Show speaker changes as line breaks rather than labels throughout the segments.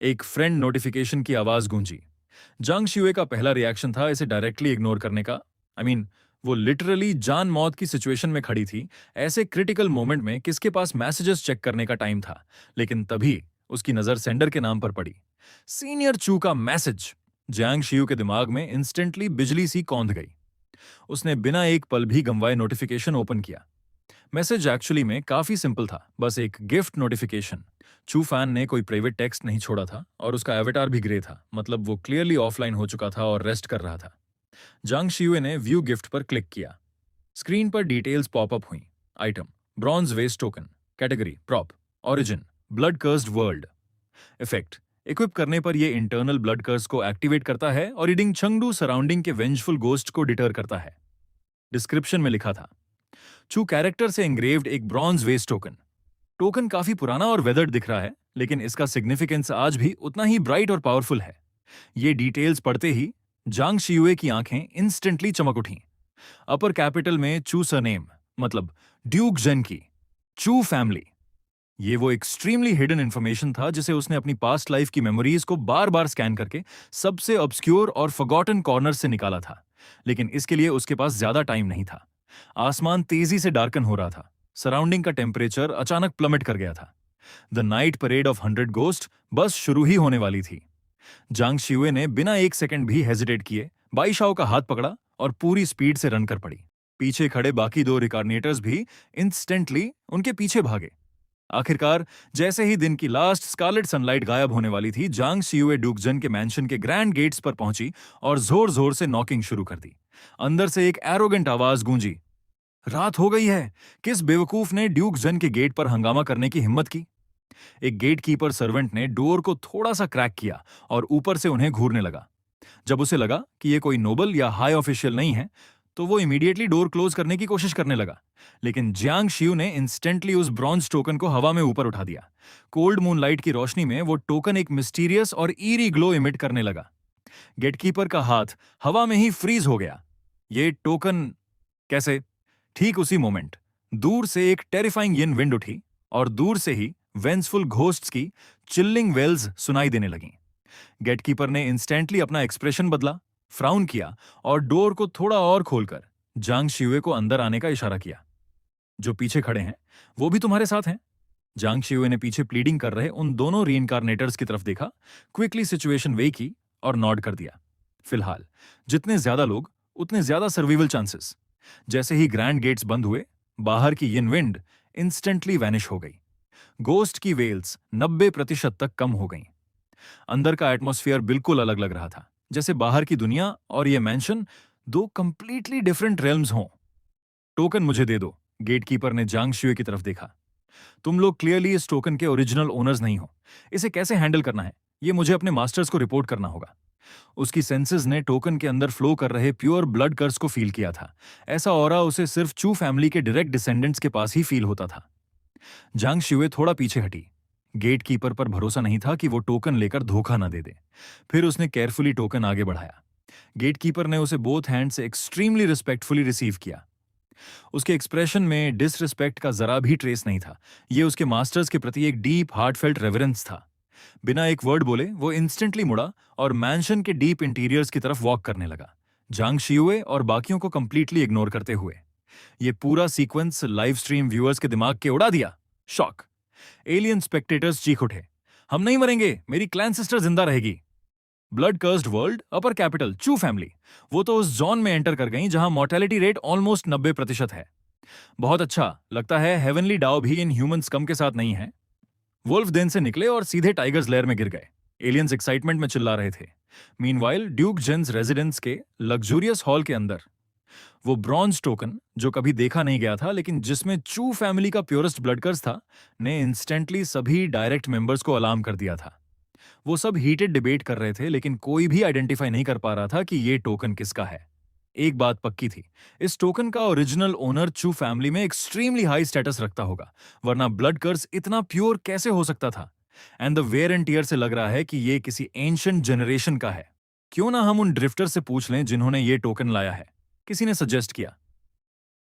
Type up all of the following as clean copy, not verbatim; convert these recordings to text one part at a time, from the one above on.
एक friend notification की आवाज गूंजी। जांग शिवे का पहला रिएक्शन था इसे डायरेक्टली इग्नोर करने का। वो लिटरली जान मौत की सिचुएशन में खड़ी थी। ऐसे क्रिटिकल मोमेंट में किसके पास मैसेजेस चेक करने का टाइम था? लेकिन तभी उसकी नजर सेंडर के नाम पर पड़ी। सीनियर चू का मैसेज। जांग शिव के दिमाग में इंस्टेंटली बिजली सी कौंध गई। उसने बिना एक पल भी गंवाए नोटिफिकेशन ओपन किया। मैसेज एक्चुअली में काफी सिंपल था, बस एक गिफ्ट नोटिफिकेशन। चू फैन ने कोई प्राइवेट टेक्स्ट नहीं छोड़ा था और उसका एवेटार भी ग्रे था, मतलब वो क्लियरली ऑफलाइन हो चुका था और रेस्ट कर रहा था। जांग शिवे ने व्यू गिफ्ट पर क्लिक किया। स्क्रीन पर डिटेल्स पॉपअप हुई। Item bronze waste token, category prop, origin blood cursed world. Effect equip करने पर यह इंटरनल ब्लड कर्स को एक्टिवेट करता है और रीडिंग चंगडू सराउंडिंग के वेंजफुल गोस्ट को डिटर करता है। डिस्क्रिप्शन में लिखा था, चू कैरेक्टर से एंग्रेव्ड एक ब्रॉन्ज वेस्ट टोकन। टोकन काफी पुराना और वेदर्ड दिख रहा है, लेकिन इसका सिग्निफिकेंस आज भी उतना ही ब्राइट और पावरफुल है। ये डिटेल्स पढ़ते ही जांग शियुए की आंखें इंस्टेंटली चमक उठीं। अपर कैपिटल में चू सरनेम, मतलब ड्यूक जेन की, चू फैमिली। ये वो एक्सट्रीमली हिडन इंफॉर्मेशन था जिसे उसने अपनी पास्ट लाइफ की मेमोरीज को बार बार स्कैन करके सबसे ऑब्सक्योर और फॉरगॉटन कॉर्नर से निकाला था। लेकिन इसके लिए उसके पास ज्यादा टाइम नहीं था। आसमान तेजी से डार्कन हो रहा था। सराउंडिंग का टेम्परेचर अचानक प्लमेट कर गया था। The night parade of 100 ghost बस शुरू ही होने वाली थी। जांग शिवे ने बिना एक सेकंड भी हेजिटेट किए बाईशाओ का हाथ पकड़ा और पूरी स्पीड से रन कर पड़ी। पीछे खड़े बाकी दो रिकॉर्डिनेटर्स भी इंस्टेंटली उनके पीछे भागे। आखिरकार जैसे ही दिन की लास्ट स्कारलेट सनलाइट गायब होने वाली थी, जांग शियुए डुकजन के मैंशन के ग्रैंड गेट्स पर पहुंची और जोर जोर से नॉकिंग शुरू कर दी। अंदर से एक एरोगेंट आवाज गूंजी, रात हो गई है। किस बेवकूफ ने ड्यूक जन के गेट पर हंगामा करने की हिम्मत की? एक गेट कीपर सर्वेंट ने डोर को थोड़ा सा क्रैक किया और ऊपर से उन्हें घूरने लगा। जब उसे लगा कि ये कोई नोबल या हाई ऑफिशियल नहीं है, तो वो इमीडिएटली डोर क्लोज करने की कोशिश करने लगा। लेकिन जियांग शिव ने इंस्टेंटली उस ब्रॉन्ज टोकन को हवा में ऊपर उठा दिया। कोल्ड मूनलाइट की रोशनी में वो टोकन एक मिस्टीरियस और ईरी ग्लो इमिट करने लगा। गेटकीपर का हाथ हवा में ही फ्रीज हो गया। ये टोकन कैसे? ठीक उसी मोमेंट दूर से एक टेरिफाइंग यिन विंड उठी और दूर से ही वेंसफुल घोस्ट्स की चिल्लिंग वेल्स सुनाई देने लगी। गेटकीपर ने इंस्टेंटली अपना एक्सप्रेशन बदला, फ्राउन किया और डोर को थोड़ा और खोलकर जांग शिवे को अंदर आने का इशारा किया। जो पीछे खड़े हैं वो भी तुम्हारे साथ हैं? जांग शिवे ने पीछे प्लीडिंग कर रहे उन दोनों रीइंकार्नेटर्स की तरफ देखा, क्विकली सिचुएशन वे की और नॉड कर दिया। फिलहाल जितने ज्यादा लोग उतने ज्यादा सर्वाइवल चांसेस। जैसे ही ग्रैंड गेट्स बंद हुए, बाहर की यिन विंड इंस्टेंटली वैनिश हो गई। गोस्ट की वेल्स 90% तक कम हो गईं। अंदर का एटमॉस्फेयर बिल्कुल अलग लग रहा था, जैसे बाहर की दुनिया और ये मैंशन दो कंप्लीटली डिफरेंट रेल्म्स हों। टोकन मुझे दे दो, गेटकीपर ने जांग शिवे की तरफ देखा। तुम लोग क्लियरली इस टोकन के ओरिजिनल ओनर्स नहीं हो। इसे कैसे हैंडल करना है ये मुझे अपने मास्टर्स को रिपोर्ट करना होगा। उसकी सेंसेस ने टोकन के अंदर फ्लो कर रहे प्योर ब्लड कर्स को फील किया था। ऐसा ऑरा उसे सिर्फ चू फैमिली के डायरेक्ट डिसेंडेंट्स के पास ही फील होता था। जांग शिवे थोड़ा पीछे हटी। गेट कीपर पर भरोसा नहीं था कि वो टोकन लेकर धोखा ना दे दे। फिर उसने केयरफुली टोकन आगे बढ़ाया। गेट कीपर ने उसे बोथ हैंड से एक्सट्रीमली रिस्पेक्टफुली रिसीव किया। उसके एक्सप्रेशन में डिसरिस्पेक्ट का जरा भी ट्रेस नहीं था। ये उसके मास्टर्स के प्रति एक डीप हार्टफेल्ट रेवरेंस था। बिना एक वर्ड बोले वो इंस्टेंटली मुड़ा और मैंशन के डीप इंटीरियर्स की तरफ वॉक करने लगा, जांग शियुए और बाकियों को कंप्लीटली इग्नोर करते हुए। ये पूरा सीक्वेंस लाइव स्ट्रीम व्यूअर्स के दिमाग के उड़ा दिया। शॉक। एलियन स्पेक्टेटर्स चीख उठे, हम नहीं मरेंगे, मेरी क्लैन सिस्टर जिंदा रहेगी। ब्लड कर्स्ड वर्ल्ड, अपर कैपिटल चू फैमिली, वो तो उस जोन में एंटर कर गई जहां मोर्टेलिटी रेट ऑलमोस्ट 90% है। बहुत अच्छा, लगता है हेवनली डाओ भी इन ह्यूमंस कम के साथ नहीं है। वुल्फ देन से निकले और सीधे टाइगर्स लेयर में गिर गए। एलियंस एक्साइटमेंट में चिल्ला रहे थे। मीनवाइल ड्यूक जेन्स रेजिडेंस के लग्जूरियस हॉल के अंदर वो ब्रॉन्ज टोकन, जो कभी देखा नहीं गया था लेकिन जिसमें चू फैमिली का प्योरेस्ट ब्लड कर्स था, ने इंस्टेंटली सभी डायरेक्ट मेंबर्स को अलार्म कर दिया था। वो सब हीटेड डिबेट कर रहे थे, लेकिन कोई भी आइडेंटिफाई नहीं कर पा रहा था कि ये टोकन किसका है। एक बात पक्की थी, इस टोकन का ओरिजिनल ओनर चू फैमिली में एक्सट्रीमली हाई स्टेटस रखता होगा, वरना ब्लड कर्स इतना प्योर कैसे हो सकता था? And the wear and tear से लग रहा है कि ये किसी एंशिएंट जनरेशन का है। क्यों ना हम उन ड्रिफ्टर से पूछ लें जिन्होंने ये टोकन लाया है, किसी ने सजेस्ट किया।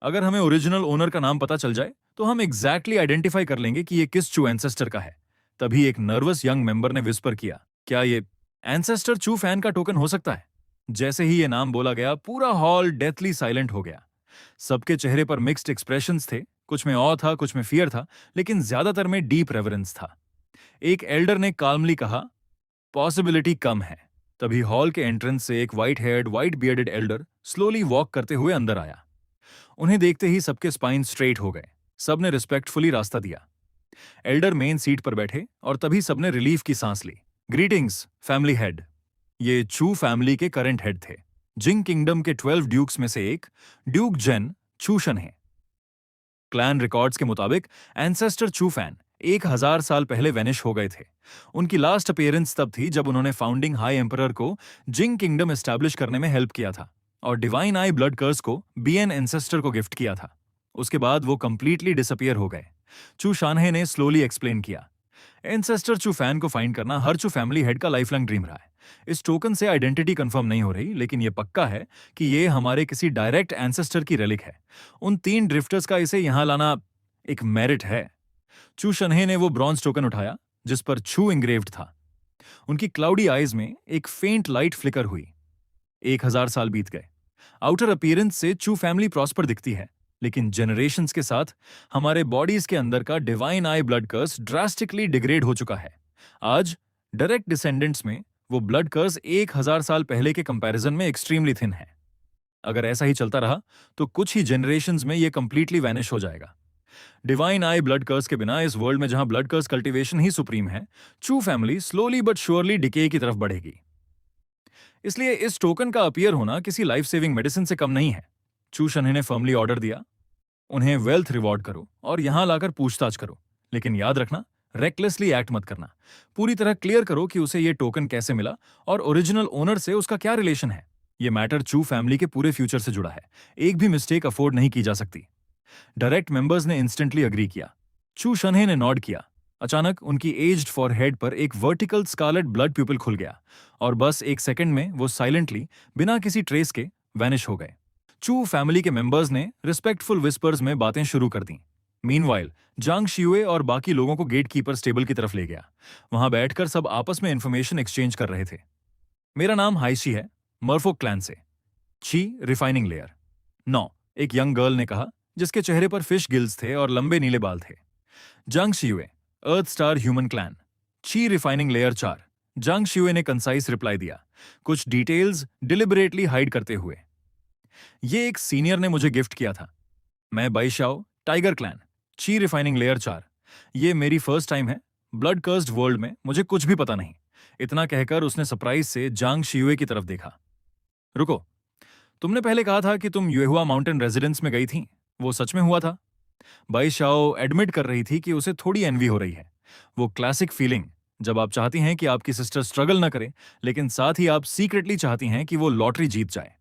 अगर हमें ओरिजिनल ओनर का नाम पता चल जाए तो हम एग्जैक्टली आइडेंटिफाई कर लेंगे कि ये किस चू एंसेस्टर का है। तभी एक नर्वस यंग मेंबर ने विस्पर किया, क्या ये एंसेस्टर चू फैन का टोकन हो सकता है? जैसे ही ये नाम बोला गया, पूरा हॉल डेथली साइलेंट हो गया। सबके चेहरे पर मिक्स्ड एक्सप्रेशंस थे, कुछ में ऑ था, कुछ में फियर था, लेकिन ज्यादातर में डीप रेवरेंस था। एक एल्डर ने काल्मली कहा, पॉसिबिलिटी कम है। तभी हॉल के एंट्रेंस से एक white heard, white bearded Elder slowly walk करते हुए अंदर आया। उन्हें देखते ही सबके स्पाइन स्ट्रेट हो गए। सबने रिस्पेक्टफुली रास्ता दिया। एल्डर मेन सीट पर बैठे और तभी सबने रिलीफ की सांस ली। Greetings family head. ये चू फैमिली के करंट हेड थे। जिंग किंगडम के 12 ड्यूक्स में से एक, ड्यूक जेन चूशन है। क्लैन रिकॉर्ड्स के मुताबिक एंसेस्टर चू फैन 1000 साल पहले वेनिश हो गए थे। उनकी लास्ट अपीयरेंस तब थी जब उन्होंने फाउंडिंग हाई एम्परर को जिंग किंगडम एस्टैब्लिश करने में हेल्प किया था और डिवाइन आई ब्लड कर्स को बीएन एंसेस्टर को गिफ्ट किया था। उसके बाद वो कंप्लीटली डिसअपियर हो गए। चू शानहे ने स्लोली एक्सप्लेन किया, एंसेस्टर चू फैन को फाइंड करना हर चू फैमिली हेड का लाइफलॉन्ग ड्रीम रहा है। इस टोकन से आइडेंटिटी कंफर्म नहीं हो रही, लेकिन ये पक्का है कि ये हमारे किसी डायरेक्ट एंसेस्टर की रेलिक है। उन 3 ड्रिफ्टर्स का इसे यहां लाना एक मेरिट है। चू शनहे ने वो ब्रॉन्ज टोकन उठाया जिस पर छू इंग्रेव्ड था। उनकी क्लाउडी आईज में एक फेंट लाइट फ्लिकर हुई। 1000 साल बीत गए। आउटर अपीयरेंस से चू फैमिली प्रॉस्पर दिखती है, लेकिन जनरेशंस के साथ हमारे बॉडीज के अंदर का divine I blood curse drastically degrade हो चुका है। आज डायरेक्ट डिसेंडेंट्स में वो ब्लड कर्स 1000 साल पहले के कंपैरिजन में एक्सट्रीमली थिन है। अगर ऐसा ही चलता रहा तो कुछ ही जनरेशंस में ये कंप्लीटली वैनिश हो जाएगा। डिवाइन आई ब्लड कर्स के बिना इस वर्ल्ड में जहां ब्लड कर्स कल्टीवेशन ही सुप्रीम है, चू family slowly but surely decay की तरफ बढ़ेगी। इसलिए इस टोकन का अपीयर होना किसी लाइफ सेविंग मेडिसिन से कम नहीं है। चू शनहे ने फर्मली ऑर्डर दिया, उन्हें वेल्थ रिवॉर्ड करो और यहां लाकर पूछताछ करो, लेकिन याद रखना रेकलेसली एक्ट मत करना। पूरी तरह क्लियर करो कि उसे ये टोकन कैसे मिला और ओरिजिनल ओनर से उसका क्या रिलेशन है। ये मैटर चू फैमिली के पूरे फ्यूचर से जुड़ा है। एक भी मिस्टेक अफोर्ड नहीं की जा सकती। डायरेक्ट मेंबर्स ने इंस्टेंटली अग्री किया। चू शनहे ने नॉड किया। अचानक उनकी एज्ड फॉरहेड पर एक वर्टिकल स्कारलेट ब्लड प्यूपिल खुल गया और बस एक सेकंड में वो साइलेंटली, बिना किसी ट्रेस के, वैनिश हो गए। चू फैमिली के मेंबर्स ने रिस्पेक्टफुल विस्पर्स में बातें शुरू कर दी। मीनवाइल जांग शियुए और बाकी लोगों को गेट कीपर स्टेबल की तरफ ले गया। वहां बैठकर सब आपस में इंफॉर्मेशन एक्सचेंज कर रहे थे। मेरा नाम हाइशी है, मर्फोक क्लैन से। ची रिफाइनिंग लेयर। 9, एक यंग गर्ल ने कहा, जिसके चेहरे पर फिश गिल्स थे और लंबे नीले बाल थे। जांग शियुए, अर्थ स्टार ह्यूमन क्लैन। ची रिफाइनिंग लेयर 4। जांग शियुए ने कंसाइज रिप्लाई दिया, कुछ डिटेल्स डिलिबरेटली हाइड करते हुए। ये एक सीनियर ने मुझे गिफ्ट किया था। मैं बाइशाओ, टाइगर क्लैन, ची रिफाइनिंग लेयर 4। ये मेरी फर्स्ट टाइम है ब्लड कर्स्ड वर्ल्ड में, मुझे कुछ भी पता नहीं। इतना कहकर उसने सरप्राइज से जांग शियुए की तरफ देखा। रुको, तुमने पहले कहा था कि तुम युएहुआ माउंटेन रेजिडेंस में गई थी, वो सच में हुआ था? बाइशाओ एडमिट कर रही थी कि उसे थोड़ी एनवी हो रही है। वो क्लासिक फीलिंग जब आप चाहती हैं कि आपकी सिस्टर स्ट्रगल ना करे, लेकिन साथ ही आप सीक्रेटली चाहती हैं कि वो लॉटरी जीत जाए।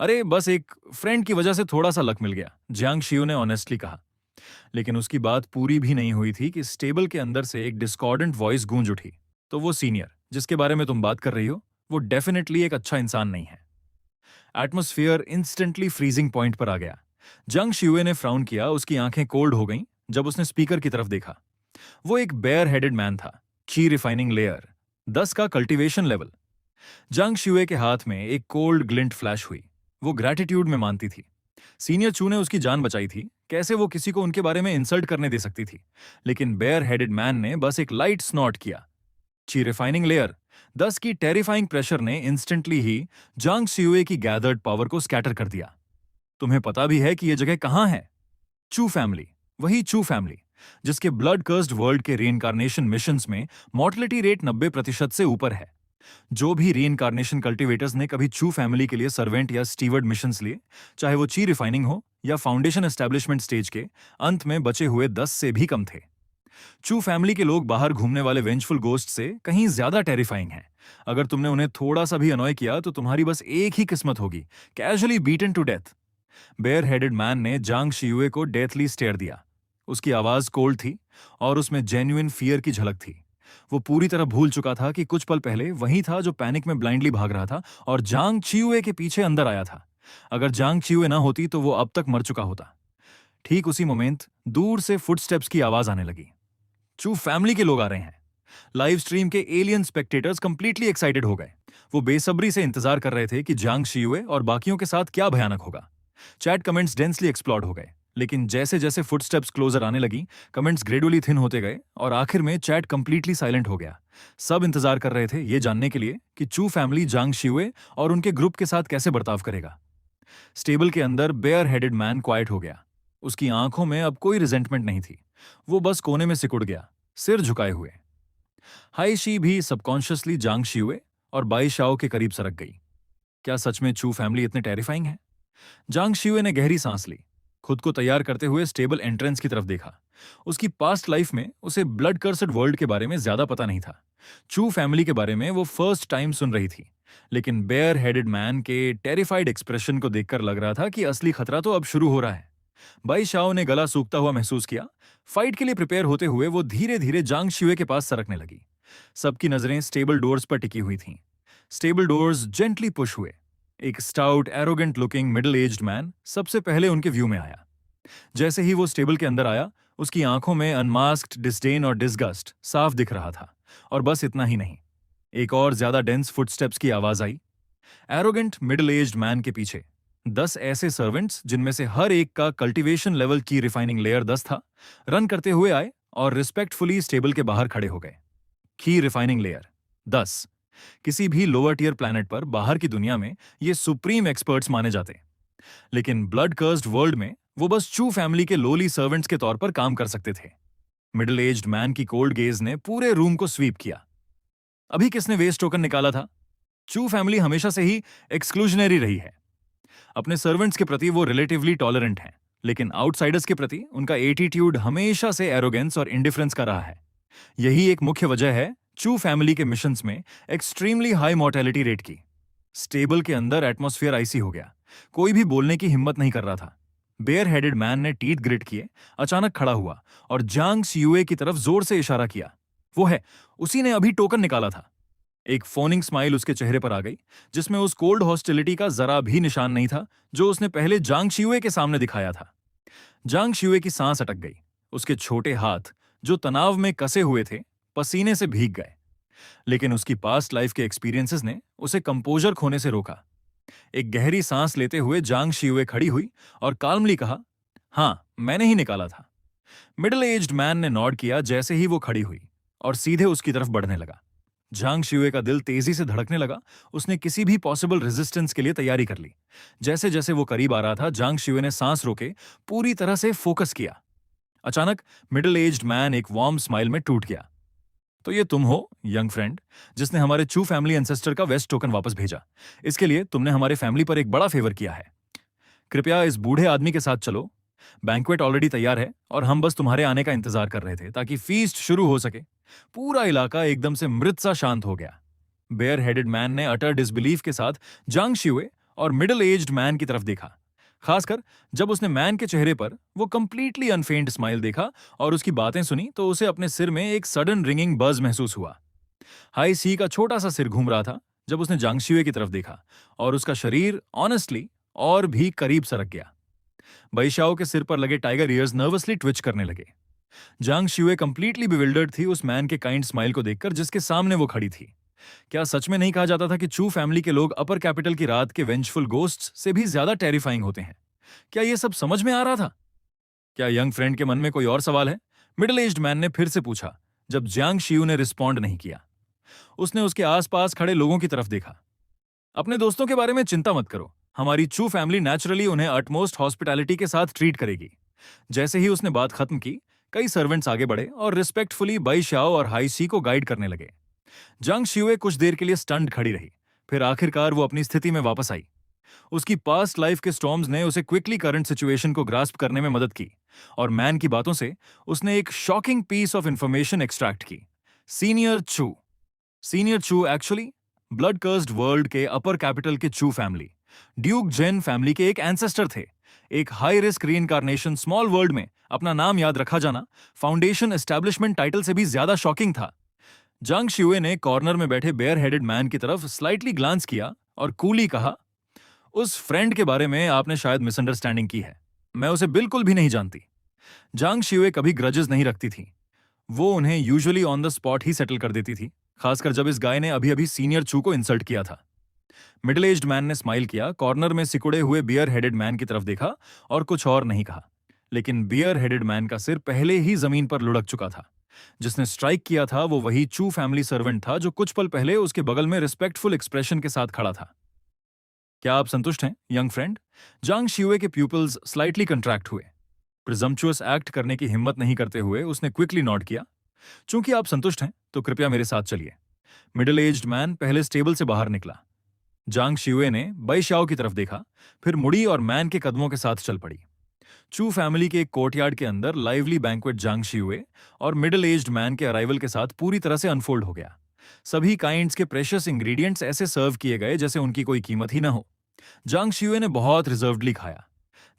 अरे बस एक फ्रेंड की वजह से थोड़ा सा लक मिल गया, जियांग शियू ने ऑनेस्टली कहा। लेकिन उसकी बात पूरी भी नहीं हुई थी कि स्टेबल के अंदर से एक डिस्कॉर्डेंट वॉइस गूंज उठी। तो वो सीनियर जिसके बारे में तुम बात कर रही हो, वो डेफिनेटली एक अच्छा इंसान नहीं है। एटमॉस्फेयर इंस्टेंटली फ्रीजिंग पॉइंट पर आ गया। जंग शियुए ने फ्राउन किया, उसकी आंखें कोल्ड हो गईं जब उसने स्पीकर की तरफ देखा। वो एक बेयर हेडेड मैन था। ची रिफाइनिंग लेयर 10 का कल्टीवेशन लेवल। जंग शियुए के हाथ में एक कोल्ड ग्लिंट फ्लैश हुई। वो ग्रैटिट्यूड में मानती थी। सीनियर चू ने उसकी जान बचाई थी, कैसे वो किसी को उनके बारे में इंसल्ट करने दे सकती थी। लेकिन बेयर हेडेड मैन ने बस एक लाइट स्नॉट किया। ची रिफाइनिंग लेयर 10 की टेरिफाइंग प्रेशर ने इंस्टेंटली ही जांग शियुए की गैदर्ड पावर को स्कैटर कर दिया। तुम्हें पता भी है कि यह जगह कहां है? चू फैमिली, वही चू फैमिली जिसके ब्लड कर्स्ड वर्ल्ड के रीइंकार्नेशन मिशंस में मॉर्टलिटी रेट 90% से ऊपर है। जो भी रीइंकार्नेशन कल्टीवेटर्स ने कभी चू फैमिली के लिए सर्वेंट या स्टीवर्ड मिशंस लिए, चाहे वो ची रिफाइनिंग हो या फाउंडेशन एस्टैब्लिशमेंट स्टेज के अंत में बचे हुए 10 से भी कम थे। चू फैमिली के लोग बाहर घूमने वाले वेंचफुल गोस्ट से कहीं ज्यादा टेरिफाइंग हैं। अगर तुमने उन्हें थोड़ा सा भी अनॉय किया तो तुम्हारी बस एक ही किस्मत होगी, casually beaten to death. Bare headed man ने जांग शियुए को डेथली स्टेयर दिया। उसकी आवाज कोल्ड थी और उसमें जेन्युइन फियर की झलक थी। वो पूरी तरह भूल चुका था कि कुछ पल पहले वही था जो पैनिक में ब्लाइंडली भाग रहा था और जांग शियुए के पीछे अंदर आया था। अगर जांग शियुए ना होती तो वो अब तक मर चुका होता। ठीक उसी मोमेंट दूर से फुटस्टेप्स की आवाज आने लगी। चू फैमिली के लोग आ रहे हैं। लाइव स्ट्रीम के एलियन स्पेक्टेटर्स कंप्लीटली एक्साइटेड हो गए। वो बेसब्री से इंतजार कर रहे थे कि जांग शियुए और बाकियों के साथ क्या भयानक होगा। चैट कमेंट्स डेंसली एक्सप्लोड हो गए, लेकिन जैसे जैसे फुटस्टेप्स क्लोजर आने लगी, कमेंट्स ग्रेजुअली थिन होते गए और आखिर में चैट कंप्लीटली साइलेंट हो गया। सब इंतजार कर रहे थे ये जानने के लिए कि चू फैमिली जांग शियुए और उनके ग्रुप के साथ कैसे बर्ताव करेगा। स्टेबल के अंदर बेयर हेडेड मैन क्वाइट हो गया। उसकी आंखों में अब कोई रिजेंटमेंट नहीं थी। वो बस कोने में सिकुड़ गया, सिर झुकाए हुए। हाई शी भी सबकॉन्शियसली जांग शियुए और बाई शाओ के करीब सरक गई। क्या सच में चू फैमिली इतने टेरिफाइंग है? जांग शियुए ने गहरी सांस ली, खुद को तैयार करते हुए स्टेबल एंट्रेंस की तरफ देखा। उसकी पास्ट लाइफ में उसे ब्लड कर्सड वर्ल्ड के बारे में ज्यादा पता नहीं था। चू फैमिली के बारे में वो फर्स्ट टाइम सुन रही थी, लेकिन बेयर हेडेड मैन के टेरिफाइड एक्सप्रेशन को देखकर लग रहा था कि असली खतरा तो अब शुरू हो रहा है। बाई शाओ ने गला सूखता हुआ महसूस किया। फाइट के लिए प्रिपेयर होते हुए वो धीरे धीरे जांग शियुए के पास सरकने लगी। सबकी नजरें स्टेबल डोर्स पर टिकी हुई थीं। स्टेबल डोर्स जेंटली पुश हुए। एक stout arrogant looking middle aged man सबसे पहले उनके व्यू में आया। जैसे ही वो स्टेबल के अंदर आया, उसकी आंखों में अनमास्क्ड डिस्डेन और डिसगस्ट साफ दिख रहा था। और बस इतना ही नहीं, एक और ज्यादा डेंस फुटस्टेप्स की आवाज आई। एरोगेंट मिडिल एज्ड मैन के पीछे 10 ऐसे सर्वेंट्स, जिनमें से हर एक का कल्टीवेशन लेवल की रिफाइनिंग लेयर 10 था, रन करते हुए आए और रिस्पेक्टफुली स्टेबल के बाहर खड़े हो गए। की रिफाइनिंग लेयर 10। किसी भी लोअर टियर प्लैनेट पर बाहर की दुनिया में ये सुप्रीम एक्सपर्ट्स माने जाते, लेकिन ब्लड कर्स्ड वर्ल्ड में वो बस चू फैमिली के लोली सर्वेंट्स के तौर पर काम कर सकते थे। मिडिल एज्ड मैन की कोल्ड गेज ने पूरे रूम को स्वीप किया। अभी किसने वेस्ट टोकन निकाला था? चू फैमिली हमेशा से ही एक्सक्लूजनरी रही है। अपने सर्वेंट्स के प्रति वो रिलेटिवली टॉलरेंट हैं, लेकिन आउटसाइडर्स के प्रति उनका एटीट्यूड हमेशा से एरोगेंस और इंडिफरेंस का रहा है। यही एक मुख्य वजह है चू फैमिली के मिशंस में एक्सट्रीमली हाई मोर्टेलिटी रेट की। स्टेबल के अंदर एटमॉस्फेयर आइसी हो गया। कोई भी बोलने की हिम्मत नहीं कर रहा था। बेयर हेडेड मैन ने टीथ ग्रिट किए, अचानक खड़ा हुआ और जांग शियुए की तरफ जोर से इशारा किया। वो है, उसी ने अभी टोकन निकाला था। एक फोनिंग स्माइल उसके चेहरे पर आ गई, जिसमें उस कोल्ड हॉस्टिलिटी का जरा भी निशान नहीं था जो उसने पहले जांग शियुए के सामने दिखाया था। जांग शियुए की सांस अटक गई। उसके छोटे हाथ, जो तनाव में कसे हुए थे, पसीने से भीग गए। लेकिन उसकी पास्ट लाइफ के एक्सपीरियंसेस ने उसे कंपोजर खोने से रोका। एक गहरी सांस लेते हुए जांग शियुए खड़ी हुई और काल्मली कहा, हां, मैंने ही निकाला था। मिडिल एज्ड मैन ने नॉड किया जैसे ही वो खड़ी हुई और सीधे उसकी तरफ बढ़ने लगा। जांग शियुए का दिल तेजी से धड़कने लगा। उसने किसी भी पॉसिबल रेजिस्टेंस के लिए तैयारी कर ली। जैसे जैसे वो करीब आ रहा था, जांग शियुए ने सांस रोके पूरी तरह से फोकस किया। अचानक मिडिल एज्ड मैन एक वार्म स्माइल में टूट गया। तो ये तुम हो, यंग फ्रेंड, जिसने हमारे चू फैमिली एंसेस्टर का वेस्ट टोकन वापस भेजा। इसके लिए तुमने हमारे फैमिली पर एक बड़ा फेवर किया है। कृपया इस बूढ़े आदमी के साथ चलो। बैंक्वेट ऑलरेडी तैयार है और हम बस तुम्हारे आने का इंतजार कर रहे थे ताकि फीस्ट शुरू हो सके। पूरा इलाका एकदम से मृत सा शांत हो गया। बेयर हेडेड मैन ने अटर डिसबिलीफ के साथ जांग शियुए और मिडिल एज्ड मैन की तरफ देखा, खासकर जब उसने मैन के चेहरे पर वो कंप्लीटली अनफेंट स्माइल देखा और उसकी बातें सुनी तो उसे अपने सिर में एक सडन रिंगिंग बज महसूस हुआ। हाई सी का छोटा सा सिर घूम रहा था जब उसने जांग शियुए की तरफ देखा और उसका शरीर ऑनेस्टली और भी करीब सरक गया। बैशाओ के सिर पर लगे टाइगर ईयर्स नर्वसली ट्विच करने लगे। जांग शियुए कंप्लीटली बिविल्डर्ड थी उस मैन के काइंड स्माइल को देखकर जिसके सामने वो खड़ी थी। क्या सच में नहीं कहा जाता था कि चू फैमिली के लोग अपर कैपिटल की रात के वेंजफुल गोस्ट्स से भी ज्यादा टेरिफाइंग होते हैं? क्या ये सब समझ में आ रहा था? क्या यंग फ्रेंड के मन में कोई और सवाल है? मिडिल एज्ड मैन ने फिर से पूछा जब जांग शियू ने रिस्पॉन्ड नहीं किया। उसने उसके आसपास खड़े लोगों की तरफ देखा। अपने दोस्तों के बारे में चिंता मत करो, हमारी चू फैमिली नेचुरली उन्हें अटमोस्ट हॉस्पिटैलिटी के साथ ट्रीट करेगी। जैसे ही उसने बात खत्म की, कई सर्वेंट्स आगे बढ़े और रिस्पेक्टफुली बाई शाओ और हाई सी को गाइड करने लगे। जांग शियुए कुछ देर के लिए स्टंड खड़ी रही, फिर आखिरकार वो अपनी स्थिति में वापस आई। उसकी पास्ट लाइफ के स्टॉर्म्स ने उसे क्विकली करंट सिचुएशन को ग्रास्प करने में मदद की और मैन की बातों से उसने एक shocking piece of information extract की। Senior Chu actually blood cursed world के अपर कैपिटल के चू फैमिली, ड्यूक जेन फैमिली के एक एंसेस्टर थे। एक high risk reincarnation small world में अपना नाम याद रखा जाना फाउंडेशन एस्टैब्लिशमेंट टाइटल से भी ज्यादा शॉकिंग था। जांग शियुए ने कॉर्नर में बैठे बेयर हेडेड मैन की तरफ स्लाइटली ग्लांस किया और कूली कहा, उस फ्रेंड के बारे में आपने शायद मिसअंडरस्टैंडिंग की है। मैं उसे बिल्कुल भी नहीं जानती। जांग शियुए कभी ग्रजेस नहीं रखती थी। वो उन्हें usually on the spot he settle कर देती थी, खासकर जब इस गाय ने अभी अभी सीनियर चू को इंसल्ट किया था। मिडिल एज्ड मैन ने स्माइल किया, कॉर्नर में सिकुड़े हुए बियर हेडेड मैन की तरफ देखा और कुछ और नहीं कहा। लेकिन बियर हेडेड मैन का सिर पहले ही जमीन पर लुढ़क चुका था। जिसने स्ट्राइक किया था वो वही चू फैमिली सर्वेंट था जो कुछ पल पहले उसके बगल में रिस्पेक्टफुल एक्सप्रेशन के साथ खड़ा था। क्या आप संतुष्ट हैं, यंग फ्रेंड? जांग शिवे के प्यूपल्स स्लाइटली कंट्रैक्ट हुए। प्रिजम्पचुअस एक्ट करने की हिम्मत नहीं करते हुए उसने क्विकली नॉट किया। चूंकि आप संतुष्ट हैं, तो कृपया मेरे साथ चलिए। मिडिल एज्ड मैन पहले स्टेबल से बाहर निकला। जांग शिवे ने बै शाओ की तरफ देखा, फिर मुड़ी और मैन के कदमों के साथ चल पड़ी। चू फैमिली के एक कोर्टयार्ड के अंदर लाइवली बैंक्वेट जांग शिवे और मिडिल एज्ड मैन के अराइवल के साथ पूरी तरह से अनफोल्ड हो गया। सभी काइंड्स के प्रेशियस इंग्रेडिएंट्स ऐसे सर्व किए गए जैसे उनकी कोई कीमत ही ना हो। जांग शिवे ने बहुत रिजर्वडली खाया।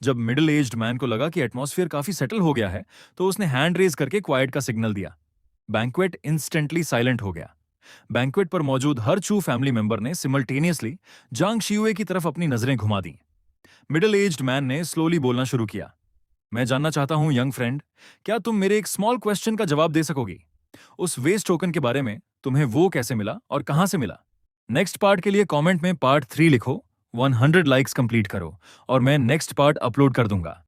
जब मिडिल एज्ड मैन को लगा कि एटमॉस्फेयर काफी सेटल हो गया है, तो उसने हैंड रेज करके क्वाइट का सिग्नल दिया। बैंक्वेट इंस्टेंटली साइलेंट हो गया। बैंक्वेट पर मौजूद हर चू फैमिली मेंबर ने सिमल्टेनियसली जांग शिवे की तरफ अपनी नजरें घुमा दी। मिडिल एज्ड मैन ने स्लोली बोलना शुरू किया। मैं जानना चाहता हूं यंग फ्रेंड, क्या तुम मेरे एक स्मॉल क्वेश्चन का जवाब दे सकोगी? उस वेस्ट टोकन के बारे में, तुम्हें वो कैसे मिला और कहां से मिला? नेक्स्ट पार्ट के लिए कमेंट में पार्ट 3 लिखो, 100 लाइक्स कंप्लीट करो और मैं नेक्स्ट पार्ट अपलोड कर दूंगा।